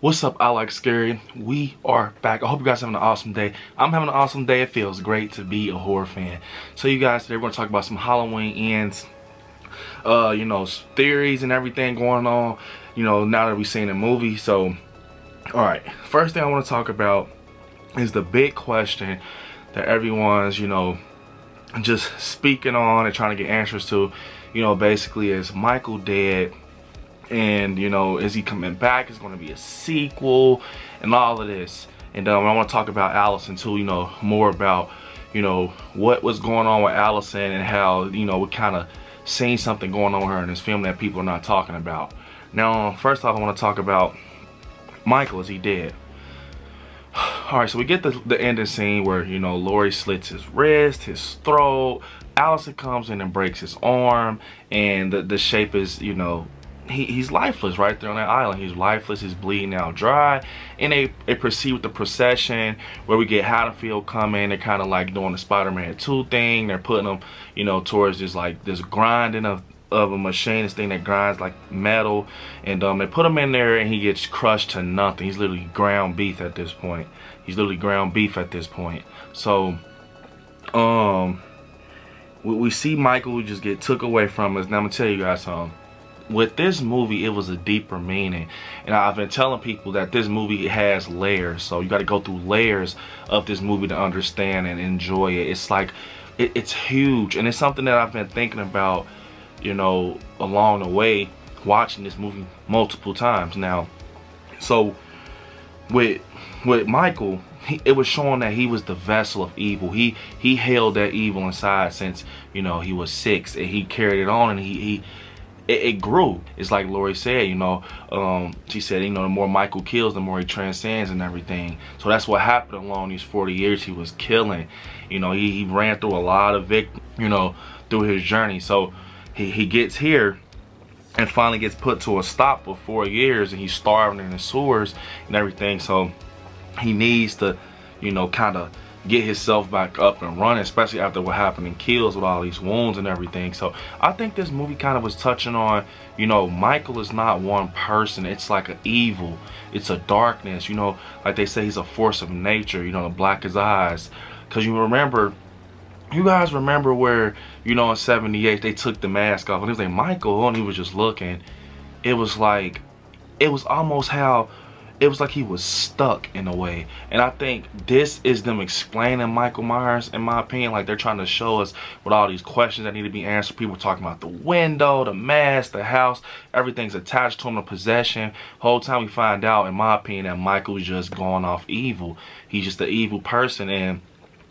What's up, I like scary? We are back. I hope you guys are having an awesome day. I'm having an awesome day. It feels great to be a horror fan. So you guys, today we're going to talk about some Halloween ends, theories and everything going on, now that we've seen the movie. So, alright, first thing I want to talk about is the big question that everyone's, just speaking on and trying to get answers to. Basically, is Michael dead? And is he coming back? Is going to be a sequel and all of this. And I want to talk about Allison too, more about what was going on with Allison and how we kind of seen something going on with her in this film that people are not talking about. Now, first off, I want to talk about Michael. Is he dead? Alright, so we get the ending scene where Laurie slits his wrist, his throat. Allison comes in and breaks his arm, and the shape is he's lifeless right there on that island. He's lifeless, he's bleeding out dry. And they proceed with the procession where we get Haddonfield coming. They're kind of like doing the Spider-Man 2 thing. They're putting him, towards this grinding of a machine, this thing that grinds like metal. And they put him in there and he gets crushed to nothing. He's literally ground beef at this point. So, we see Michael just get took away from us. Now I'm gonna tell you guys something. With this movie, it was a deeper meaning, and I've been telling people that this movie has layers, so you got to go through layers of this movie to understand and enjoy it. It's like it's huge, and it's something that I've been thinking about along the way, watching this movie multiple times now. So with Michael, it was showing that he was the vessel of evil. He held that evil inside since he was 6, and he carried it on, and it grew. It's like Laurie said, she said, the more Michael kills, the more he transcends and everything. So that's what happened along these 40 years he was killing. He ran through a lot of victims, through his journey. So he gets here and finally gets put to a stop for 4 years, and he's starving in the sewers and everything. So he needs to, kind of get himself back up and running, especially after what happened in Kills with all these wounds and everything. So I think this movie kind of was touching on, Michael is not one person. It's like an evil. It's a darkness, like they say he's a force of nature, the black his eyes. Because you guys remember where, in 78 they took the mask off and it was like Michael, and he was just looking. It was like he was stuck in a way. And I think this is them explaining Michael Myers, in my opinion. Like, they're trying to show us with all these questions that need to be answered. People talking about the window, the mask, the house, everything's attached to him, the possession. Whole time we find out, in my opinion, that Michael's just going off evil. He's just an evil person. And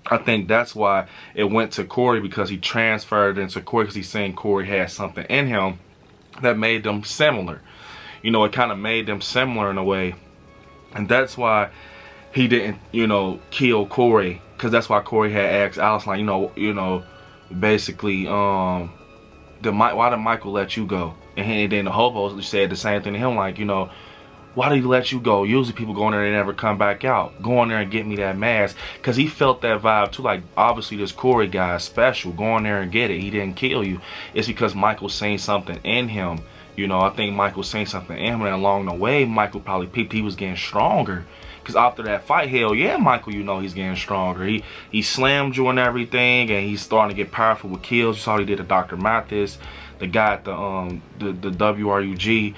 I think that's why it went to Corey, because he transferred into Corey because he's saying Corey had something in him that made them similar. It kind of made them similar in a way. And that's why he didn't, kill Corey, because that's why Corey had asked Allison, like, basically, why did Michael let you go? And then the hobo said the same thing to him, like, why did he let you go? Usually people go in there and they never come back out. Go in there and get me that mask, because he felt that vibe too. Like, obviously this Corey guy is special. Go in there and get it. He didn't kill you. It's because Michael's saying something in him. I think Michael saying something in him, and along the way, Michael probably peeped he was getting stronger. Because after that fight, hell yeah, Michael, he's getting stronger. He slammed you and everything, and he's starting to get powerful with kills. You saw what he did to Dr. Mathis, the guy at the WRUG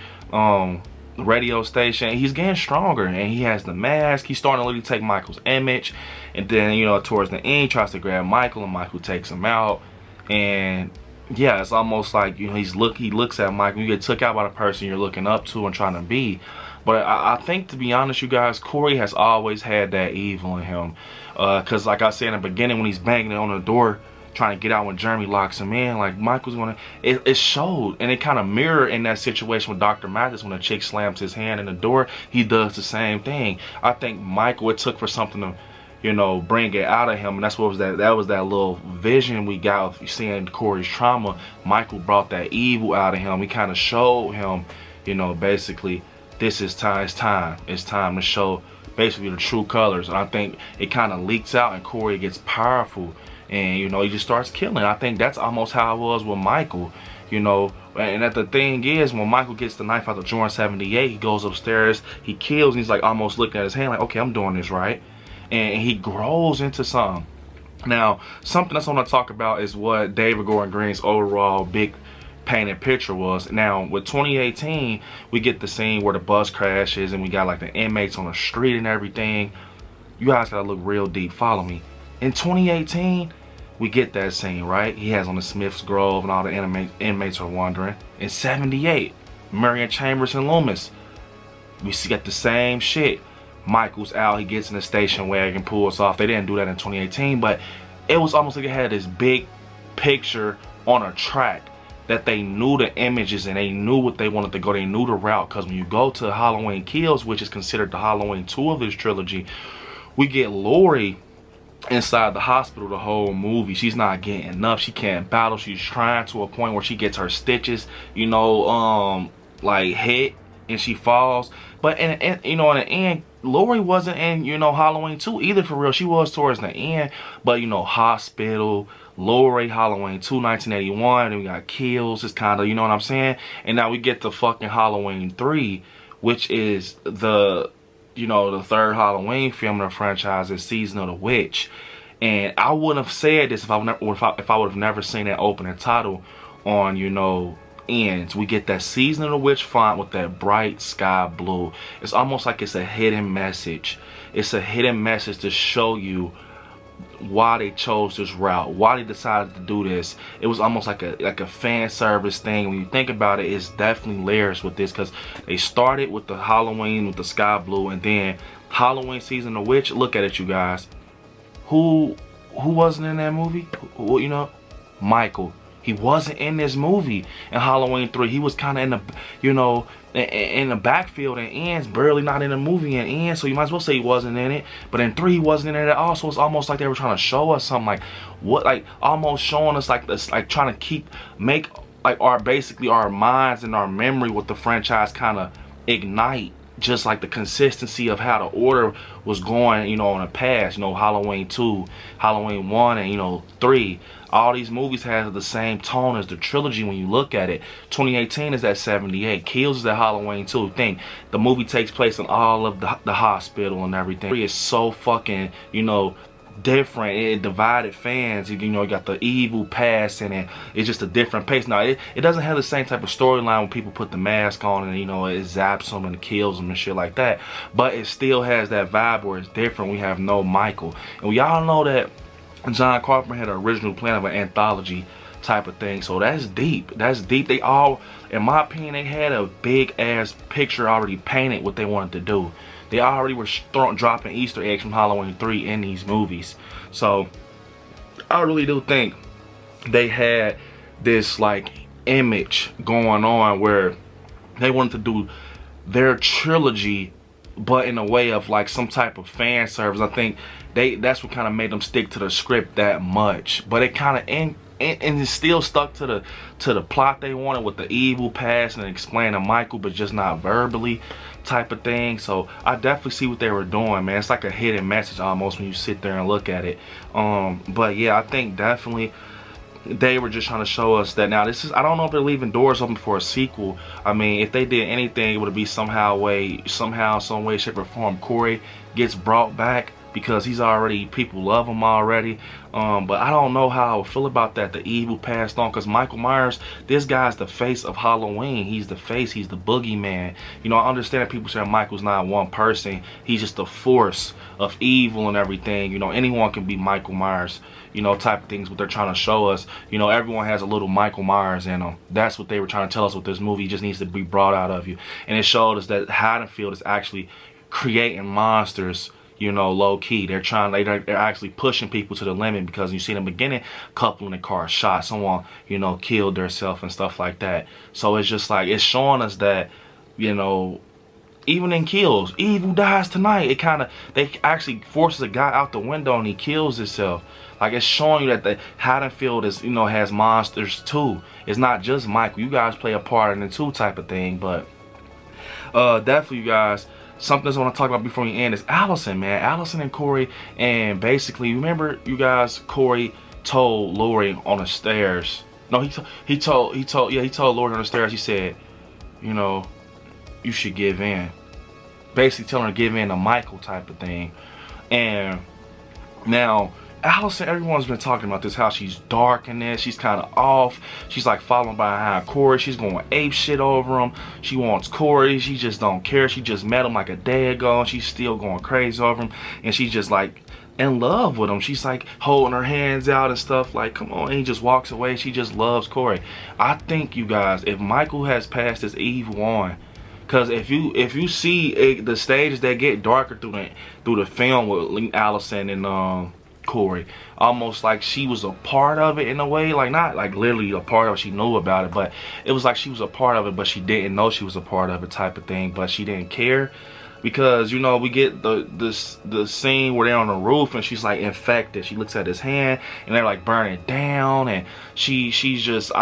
radio station. He's getting stronger, and he has the mask. He's starting to literally take Michael's image. And then, towards the end, he tries to grab Michael, and Michael takes him out. And yeah, it's almost like he looks at Michael. You get took out by the person you're looking up to and trying to be. But I think, to be honest, you guys, Corey has always had that evil in him. Because like I said in the beginning, when he's banging on the door trying to get out when Jeremy locks him in, like, Michael's gonna, it showed. And it kind of mirrored in that situation with Dr. Mathis. When a chick slams his hand in the door, he does the same thing. I think Michael, it took for something to bring it out of him, and that's what was that was that little vision we got of seeing Corey's trauma. Michael brought that evil out of him. He kind of showed him, basically, this is time. It's time to show basically the true colors. And I think it kind of leaks out, and Corey gets powerful, and he just starts killing. I think that's almost how it was with Michael. you know. And that the thing is, when Michael gets the knife out of drawer 78, he goes upstairs, he kills, and he's like almost looking at his hand like, okay, I'm doing this right. And he grows into something. Now, something else I want to talk about is what David Gordon Green's overall big painted picture was. Now, with 2018, we get the scene where the bus crashes and we got like the inmates on the street and everything. You guys gotta look real deep. Follow me. In 2018, we get that scene, right? He has on the Smith's Grove and all the inmates are wandering. In 78, Marion Chambers and Loomis, we get the same shit. Michael's out, he gets in the station wagon, pulls off. They didn't do that in 2018, but it was almost like it had this big picture on a track that they knew the images and they knew what they wanted to go. They knew the route, because when you go to Halloween Kills, which is considered the Halloween 2 of this trilogy, we get Laurie inside the hospital the whole movie. She's not getting enough. She can't battle. She's trying to a point where she gets her stitches, you know, like hit, and she falls. But you know, in the end, Laurie wasn't in, you know, Halloween 2 either, for real. She was towards the end, but you know, hospital, Laurie, Halloween 2, 1981, and we got Kills. It's kind of, you know what I'm saying? And now we get the fucking Halloween 3, which is the, you know, the third Halloween film in the franchise, is Season of the Witch. And I wouldn't have said this if I would have never seen that opening title on, you know, ends. We get that Season of the Witch font with that bright sky blue. It's almost like it's a hidden message. It's a hidden message to show you why they chose this route, why they decided to do this. It was almost like a fan service thing. When you think about it, it's definitely layers with this, because they started with the Halloween with the sky blue, and then Halloween Season of the Witch. Look at it, you guys. Who wasn't in that movie? You know, Michael. He wasn't in this movie in Halloween 3. He was kind of in the, you know, in the backfield, and ends barely not in the movie in ends, so you might as well say he wasn't in it. But in 3, he wasn't in it at all. So it's almost like they were trying to show us something, like what, like almost showing us like this, like trying to make like our minds and our memory with the franchise kind of ignite, just like the consistency of how the order was going, you know, in the past. You know, Halloween 2, Halloween 1, and you know 3. All these movies have the same tone as the trilogy when you look at it. 2018 is at 78. Kills is at Halloween 2. Think, the movie takes place in all of the hospital and everything. It's so fucking, you know, different. It divided fans. You know, you got the evil past in it. It's just a different pace. Now, it doesn't have the same type of storyline when people put the mask on and, you know, it zaps them and kills them and shit like that. But it still has that vibe where it's different. We have no Michael. And we all know that John Carpenter had an original plan of an anthology type of thing. So that's deep. That's deep. They all, in my opinion, they had a big ass picture already painted what they wanted to do. They already were dropping Easter eggs from Halloween 3 in these movies. So I really do think they had this like image going on where they wanted to do their trilogy, but in a way of like some type of fan service. I think that's what kind of made them stick to the script that much. But it kind of and it still stuck to the plot they wanted, with the evil past and explaining Michael, but just not verbally type of thing. So I definitely see what they were doing, man. It's like a hidden message almost when you sit there and look at it. But yeah, I think definitely they were just trying to show us that. Now this is, I don't know if they're leaving doors open for a sequel. I mean, if they did anything, it would be somehow, some way, shape or form, Corey gets brought back, because he's already, people love him already. But I don't know how I feel about that. The evil passed on, because Michael Myers, this guy's the face of Halloween. He's the face, he's the boogeyman. You know, I understand that people say Michael's not one person. He's just a force of evil and everything. You know, anyone can be Michael Myers, you know, type of things. What they're trying to show us, you know, everyone has a little Michael Myers in them. That's what they were trying to tell us with this movie. It just needs to be brought out of you. And it showed us that Haddonfield is actually creating monsters, you know, low key. They're actually pushing people to the limit, because you see in the beginning, a couple in the car shot, someone, you know, killed themselves and stuff like that. So it's just like, it's showing us that, you know, even in Kills, evil dies tonight. They actually forces a guy out the window and he kills himself. Like, it's showing you that the Haddonfield is, you know, has monsters too. It's not just Michael. You guys play a part in it too, type of thing. But definitely, you guys, something else I want to talk about before we end is Allison, man. Allison and Corey. And basically, remember, you guys, Corey told Laurie on the stairs No, he told Lori on the stairs. He said, you know, you should give in. Basically telling her to give in to Michael type of thing. And now Allison, everyone's been talking about this, how she's dark in this, she's kind of off, she's like following behind Corey, she's going ape shit over him, she wants Corey, she just don't care, she just met him like a day ago and she's still going crazy over him, and she's just like in love with him. She's like holding her hands out and stuff, like come on, and he just walks away. She just loves Corey. I think, you guys, if Michael has passed his evil on, because if you see the stages that get darker through the film with Allison and Corey, almost like she was a part of it in a way, like not like literally a part of it, she knew about it, but it was like she was a part of it but she didn't know she was a part of it type of thing, but she didn't care. Because, you know, we get the scene where they're on the roof and she's like infected. She looks at his hand and they're like burning down, and she's just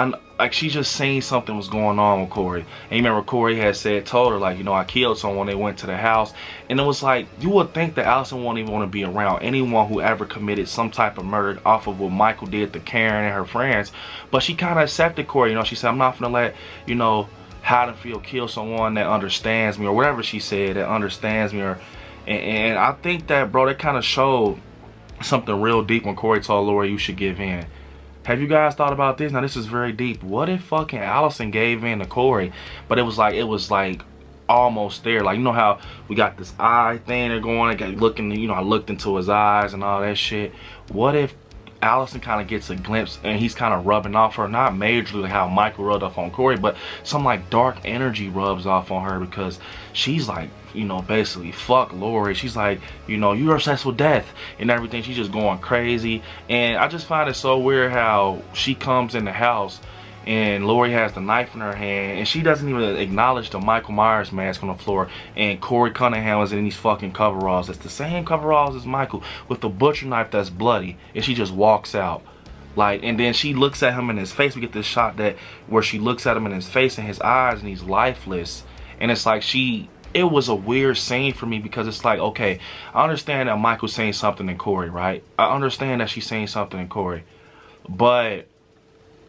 saying something was going on with Corey. And you remember Corey had told her like, you know, I killed someone. They went to the house, and it was like, you would think that Allison won't even want to be around anyone who ever committed some type of murder off of what Michael did to Karen and her friends. But she kind of accepted Corey. You know, she said, I'm not gonna let, you know, Haddonfield kill someone that understands me, or whatever she said, that understands me. And I think that, bro, that kind of showed something real deep when Corey told Lori, you should give in. Have you guys thought about this? Now this is very deep. What if fucking Allison gave in to Corey, but it was like almost there? Like, you know how we got this eye thing they're going, I got looking, you know, I looked into his eyes and all that shit. What if Allison kind of gets a glimpse and he's kind of rubbing off her, not majorly like how Michael rubbed off on Corey, but some like dark energy rubs off on her, because she's like, you know, basically fuck Lori. She's like, you know, you're obsessed with death and everything. She's just going crazy. And I just find it so weird how she comes in the house and Lori has the knife in her hand and she doesn't even acknowledge the Michael Myers mask on the floor, and Corey Cunningham is in these fucking coveralls. It's the same coveralls as Michael with the butcher knife that's bloody, and she just walks out. Like, and then she looks at him in his face. We get this shot where she looks at him in his face and his eyes, and he's lifeless. And it's like it was a weird scene for me, because it's like, okay, I understand that Michael's saying something to Corey, right? I understand that she's saying something to Corey, but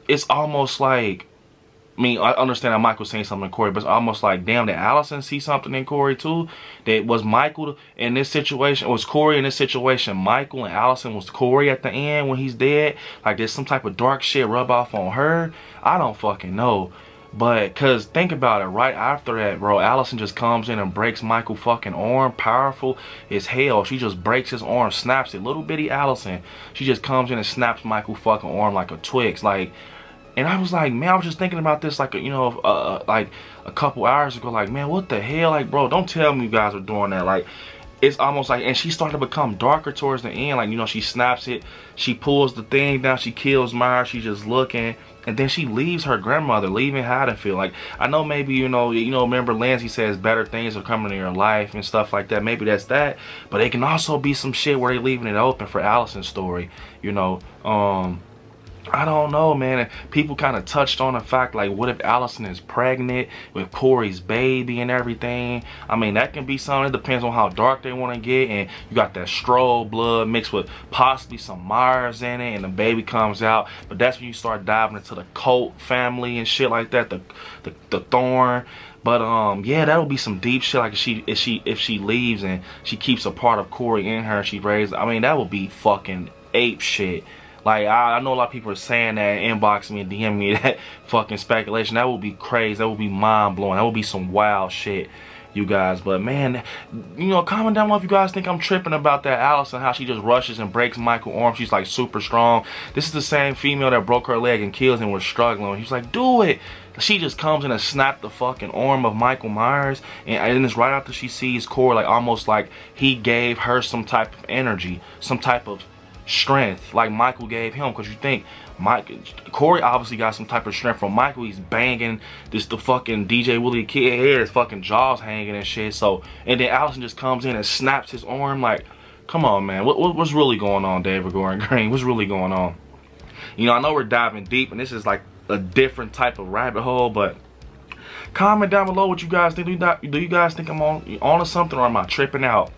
it's almost like, I mean, I understand that Michael's saying something to Corey, but it's almost like, damn, did Allison see something in Corey too? That was Michael in this situation, was Corey in this situation Michael, and Allison was Corey at the end when he's dead? Like, there's some type of dark shit rub off on her? I don't fucking know. But, cause think about it, right after that, bro, Allison just comes in and breaks Michael fucking arm, powerful as hell. She just breaks his arm, snaps it, little bitty Allison. She just comes in and snaps Michael fucking arm like a Twix, like. And I was like, man, I was just thinking about this, like, you know, like a couple hours ago, like, man, what the hell? Like, bro, don't tell me you guys are doing that. Like, it's almost like, and she started to become darker towards the end. Like, you know, she snaps it, she pulls the thing down, she kills Myers, she's just looking, and then she leaves her grandmother, leaving Haddonfield. Like, I know maybe, you know, remember Lindsay says better things are coming in your life and stuff like that. Maybe that's that, but it can also be some shit where they leaving it open for Allison's story, you know. I don't know, man. And people kind of touched on the fact, like, what if Allison is pregnant with Corey's baby and everything? I mean, that can be something. It depends on how dark they want to get. And you got that strobe blood mixed with possibly some Myers in it, and the baby comes out. But that's when you start diving into the Colt family and shit like that, the Thorn. But yeah, that'll be some deep shit. Like, if she leaves and she keeps a part of Corey in her, she raised. I mean, that would be fucking ape shit. Like, I know a lot of people are saying that, inboxing me and DMing me that fucking speculation. That would be crazy. That would be mind-blowing. That would be some wild shit, you guys. But, man, you know, comment down below if you guys think I'm tripping about that Allison, how she just rushes and breaks Michael's arm. She's, like, super strong. This is the same female that broke her leg and killed him, was struggling. He's like, do it. She just comes in and snapped the fucking arm of Michael Myers. And it's right after she sees Corey, like, almost like he gave her some type of energy, some type of strength like Michael gave him. Because you think Corey obviously got some type of strength from Michael. He's banging the fucking DJ Willie Kid head, his fucking jaws hanging and shit. So, and then Allison just comes in and snaps his arm. Like, come on, man, what's really going on, David Gordon Green? What's really going on? You know, I know we're diving deep and this is like a different type of rabbit hole, but comment down below what you guys think. Do you guys think I'm on to something, or am I tripping out?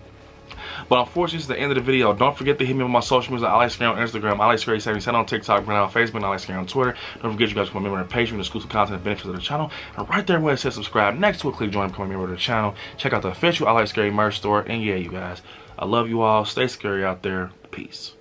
But unfortunately, this is the end of the video. Don't forget to hit me on my social media. I like Scary on Instagram, I like Scary77 on TikTok, Brent on Facebook, and I like Scary on Twitter. Don't forget you guys to become a member of the page for exclusive content and benefits of the channel. And right there where it says subscribe, next to it, click join and become a member of the channel. Check out the official I Like Scary merch store. And yeah, you guys, I love you all. Stay scary out there. Peace.